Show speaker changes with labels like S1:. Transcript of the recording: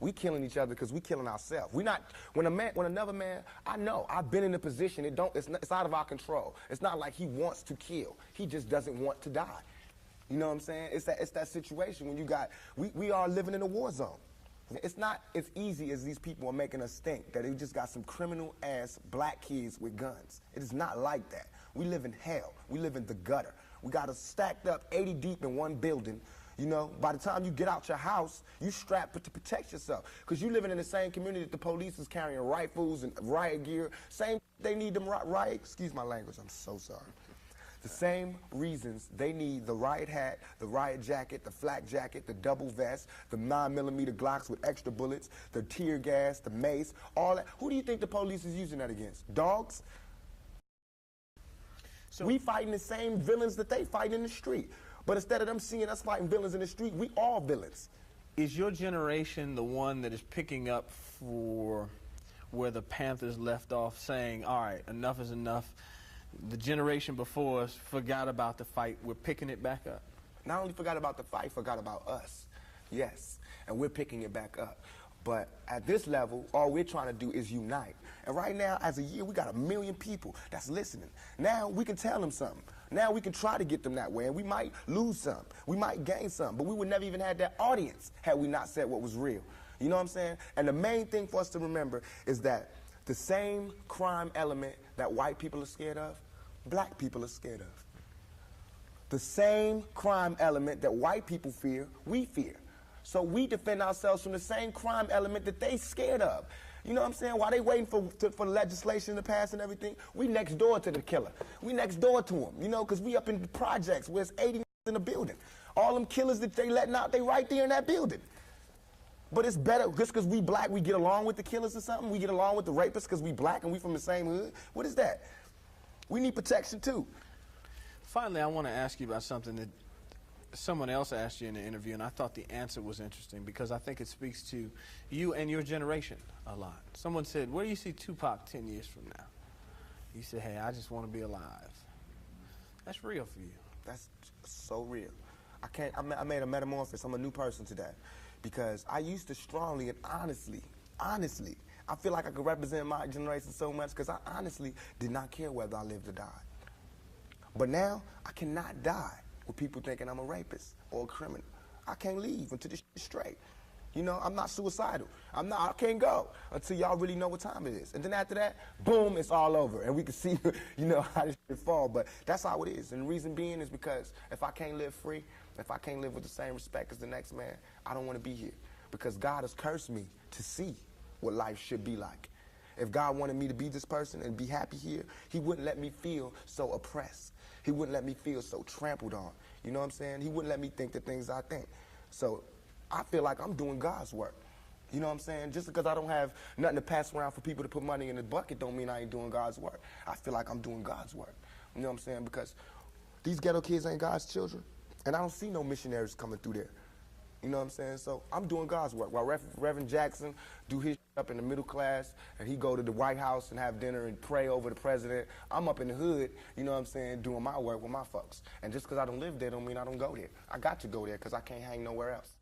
S1: We killing each other because we killing ourselves. We not, when another man, I know, I've been in a position, it's out of our control. It's not like he wants to kill. He just doesn't want to die. You know what I'm saying? It's that situation when you got, we are living in a war zone. It's not as easy as these people are making us think, that they just got some criminal-ass black kids with guns. It is not like that. We live in hell. We live in the gutter. We got us stacked up 80 deep in one building. You know, by the time you get out your house, you strapped to protect yourself. Because you living in the same community that the police is carrying rifles and riot gear. Same, they need them riot, excuse my language, I'm so sorry. The same reasons they need the riot hat, the riot jacket, the flak jacket, the double vest, the 9mm Glocks with extra bullets, the tear gas, the mace, all that. Who do you think the police is using that against? Dogs? So we fighting the same villains that they fight in the street. But instead of them seeing us fighting villains in the street, we all villains.
S2: Is your generation the one that is picking up for where the Panthers left off, saying, all right, enough is enough? The generation before us forgot about the fight. We're picking it back up.
S1: Not only forgot about the fight, forgot about us. Yes, and we're picking it back up. But at this level, all we're trying to do is unite. And right now, as a year, we got 1 million people that's listening. Now we can tell them something. Now we can try to get them that way, and we might lose some. We might gain some, but we would never even have that audience had we not said what was real. You know what I'm saying? And the main thing for us to remember is that the same crime element that white people are scared of, black people are scared of. The same crime element that white people fear, we fear. So we defend ourselves from the same crime element that they scared of. You know what I'm saying? While they waiting for legislation to pass and everything, we next door to the killer. We next door to him, you know, because we up in the projects where it's 80 in the building. All them killers that they letting out, they right there in that building. But it's better, just because we black, we get along with the killers or something? We get along with the rapists because we black and we from the same hood? What is that? We need protection too.
S2: Finally, I want to ask you about something that someone else asked you in the interview, and I thought the answer was interesting because I think it speaks to you and your generation a lot. Someone said, where do you see Tupac 10 years from now? You said, hey, I just want to be alive. That's real for you.
S1: That's so real. I made a metamorphosis. I'm a new person today. Because I used to strongly and honestly, I feel like I could represent my generation so much because I honestly did not care whether I lived or died. But now, I cannot die with people thinking I'm a rapist or a criminal. I can't leave until this shit's straight. You know, I'm not suicidal. I can't go until y'all really know what time it is. And then after that, boom, it's all over. And we can see, you know, how this shit fall. But that's how it is. And the reason being is because if I can't live free, if I can't live with the same respect as the next man, I don't want to be here. Because God has cursed me to see what life should be like. If God wanted me to be this person and be happy here, he wouldn't let me feel so oppressed. He wouldn't let me feel so trampled on. You know what I'm saying? He wouldn't let me think the things I think. So I feel like I'm doing God's work. You know what I'm saying? Just because I don't have nothing to pass around for people to put money in the bucket don't mean I ain't doing God's work. I feel like I'm doing God's work. You know what I'm saying? Because these ghetto kids ain't God's children. And I don't see no missionaries coming through there. You know what I'm saying? So I'm doing God's work. While Reverend Jackson do his up in the middle class, and he go to the White House and have dinner and pray over the president, I'm up in the hood, you know what I'm saying, doing my work with my folks. And just because I don't live there don't mean I don't go there. I got to go there because I can't hang nowhere else.